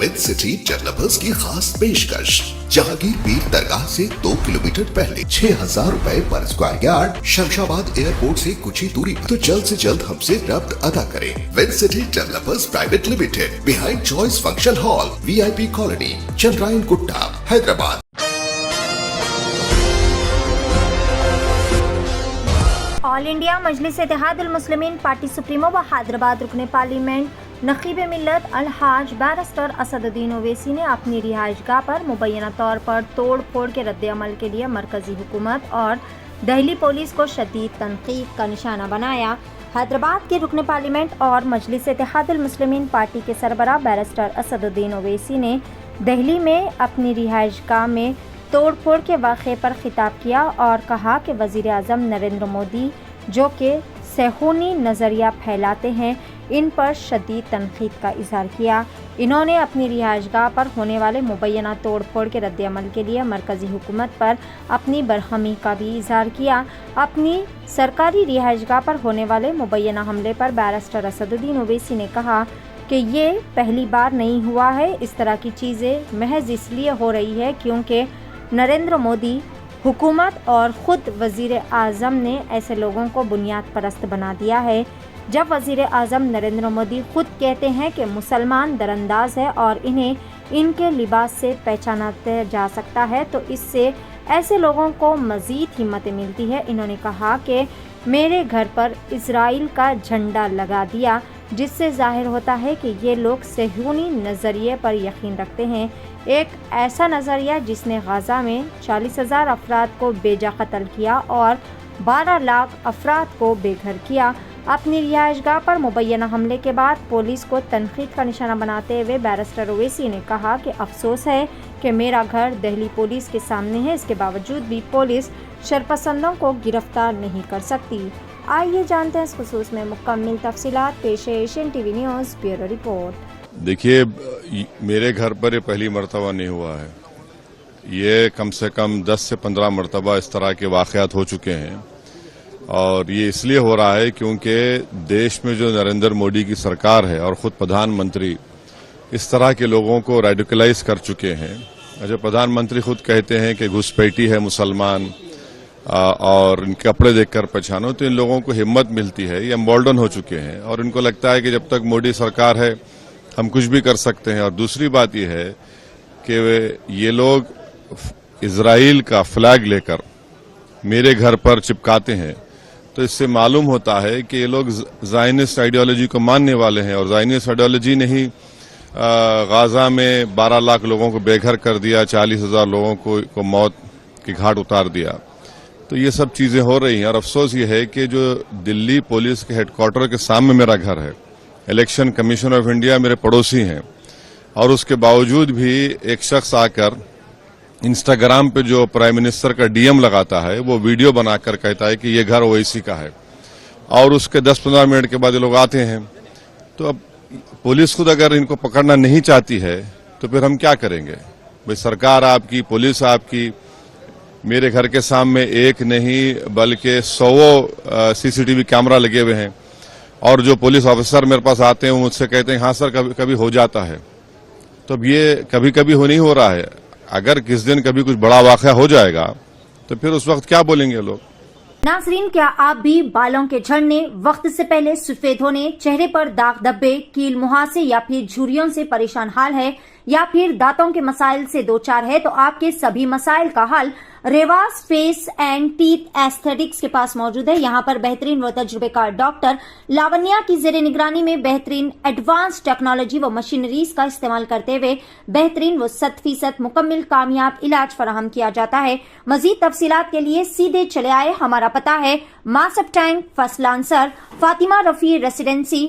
With city developers की खास पेशकश। जहांगीर पीर दरगाह से 2 किलोमीटर पहले 6,000 रुपए पर स्क्वायर यार्ड, शमशाबाद एयरपोर्ट से कुछ ही दूरी पर। तो जल्द से जल्द हमसे रब्त अदा करें। With city developers private limited, behind choice function hall, VIP colony, Chandrayangutta, Hyderabad. All India Majlis Ittehadul Muslimeen party supremo व हैदराबाद रुकने पार्लियामेंट नकीब मिल्लत अलहाज बैरिस्टर असदुद्दीन ओवैसी ने अपनी रिहाइशगाह पर मुबैना तौर पर तोड़ फोड़ के रद्द-ए-अमल के लिए मरकजी हुकूमत और दिल्ली पुलिस को शदीद तनकीद का निशाना बनाया। हैदराबाद के रुकने पार्लियामेंट और मजलिस इत्तेहादुल मुस्लिमीन पार्टी के सरबराह बैरिस्टर असदुद्दीन ओवैसी ने दिल्ली में अपनी रिहाइशगाह में तोड़ फोड़ के वाक़े पर खिताब किया और कहा कि वज़ीर आज़म नरेंद्र मोदी जो कि सेहूनी नज़रिया फैलाते हैं, इन पर शदीद तनकीद का इजहार किया। इन्होंने अपनी रिहाइशगाह पर होने वाले मुबैना तोड़ फोड़ के रद्द-ए-अमल के लिए मरकज़ी हुकूमत पर अपनी बरहमी का भी इजहार किया। अपनी सरकारी रिहाइशगाह पर होने वाले मुबैना हमले पर बैरिस्टर असदुद्दीन ओवैसी ने कहा कि ये पहली बार नहीं हुआ है। इस तरह की चीज़ें महज इसलिए हो रही है क्योंकि नरेंद्र मोदी हुकूमत और ख़ुद वज़ीर आज़म ने ऐसे लोगों को बुनियाद परस्त बना दिया है। जब वज़ीर आज़म नरेंद्र मोदी ख़ुद कहते हैं कि मुसलमान दरअंदाज है और इन्हें इनके लिबास से पहचाना जा सकता है, तो इससे ऐसे लोगों को मज़ीद हिम्मतें मिलती है। इन्होंने कहा कि मेरे घर पर इज़राइल का झंडा लगा दिया, जिससे ज़ाहिर होता है कि ये लोग सेहूनी नज़रिए पर यकीन रखते हैं। एक ऐसा नज़रिया जिसने गाज़ा में 40,000 अफराद को बेजा कत्ल किया और 12 लाख अफराद को बेघर किया। अपनी रिहाइशगाह पर मुबैना हमले के बाद पुलिस को तनकीद का निशाना बनाते हुए बैरिस्टर ओवैसी ने कहा कि अफसोस है कि मेरा घर दिल्ली पुलिस के सामने है, इसके बावजूद भी पुलिस शरपसंदों को गिरफ्तार नहीं कर सकती। आइए जानते हैं इस खुसूस में मुकम्मल तफसीलात। पेश है Asian TV news bureau report. देखिए, मेरे घर पर ये पहली मरतबा नहीं हुआ है। ये कम से कम 10 से 15 मरतबा इस तरह के वाक़यात हो चुके हैं और ये इसलिए हो रहा है क्योंकि देश में जो नरेंद्र मोदी की सरकार है और ख़ुद प्रधानमंत्री इस तरह के लोगों को रेडिकलाइज कर चुके हैं। जब प्रधानमंत्री खुद कहते हैं कि घुसपैठी है मुसलमान और इनके कपड़े देखकर पहचानो, तो इन लोगों को हिम्मत मिलती है। ये एम्बोल्डन हो चुके हैं और इनको लगता है कि जब तक मोदी सरकार है हम कुछ भी कर सकते हैं। और दूसरी बात यह है कि ये लोग इजराइल का फ्लैग लेकर मेरे घर पर चिपकाते हैं, तो इससे मालूम होता है कि ये लोग ज़ायनिस्ट आइडियोलॉजी को मानने वाले हैं। और ज़ायनिस्ट आइडियोलॉजी ने ही गाज़ा में 12 लाख लोगों को बेघर कर दिया, 40,000 लोगों को मौत की घाट उतार दिया। तो ये सब चीज़ें हो रही हैं और अफसोस ये है कि जो दिल्ली पुलिस के हेडक्वार्टर के सामने मेरा घर है, इलेक्शन कमीशन ऑफ इंडिया मेरे पड़ोसी हैं, और उसके बावजूद भी एक शख्स आकर इंस्टाग्राम पे जो प्राइम मिनिस्टर का DM लगाता है, वो वीडियो बनाकर कहता है कि ये घर ओवैसी का है, और उसके 10-15 मिनट के बाद ये लोग आते हैं। तो अब पुलिस खुद अगर इनको पकड़ना नहीं चाहती है तो फिर हम क्या करेंगे? भाई, सरकार आपकी, पुलिस आपकी, मेरे घर के सामने एक नहीं बल्कि 100 CCTV कैमरा लगे हुए हैं, और जो पुलिस ऑफिसर मेरे पास आते हैं वो मुझसे कहते हैं हाँ सर कभी कभी हो जाता है। तो अब ये कभी कभी नहीं हो रहा है। अगर किस दिन कभी कुछ बड़ा वाक़या हो जाएगा तो फिर उस वक्त क्या बोलेंगे लोग? नाज़रीन, क्या आप भी बालों के झड़ने, वक्त से पहले सफेद होने, चेहरे पर दाग धब्बे, कील मुहासे या फिर झुर्रियों से परेशान हाल है, या फिर दांतों के मसाइल से दो चार है, तो आपके सभी मसाइल का हल Revas face and teeth aesthetics के पास मौजूद है। यहाँ पर बेहतरीन व तजुर्बेकार डॉक्टर लावण्या की जेर निगरानी में बेहतरीन एडवांस टेक्नोलॉजी व मशीनरीज का इस्तेमाल करते हुए बेहतरीन व 100% मुकम्मल कामयाब इलाज फराहम किया जाता है। मजीद तफसीलात के लिए सीधे चले आए। हमारा पता है Masab tank, first lancer, Fatima Rafi residency,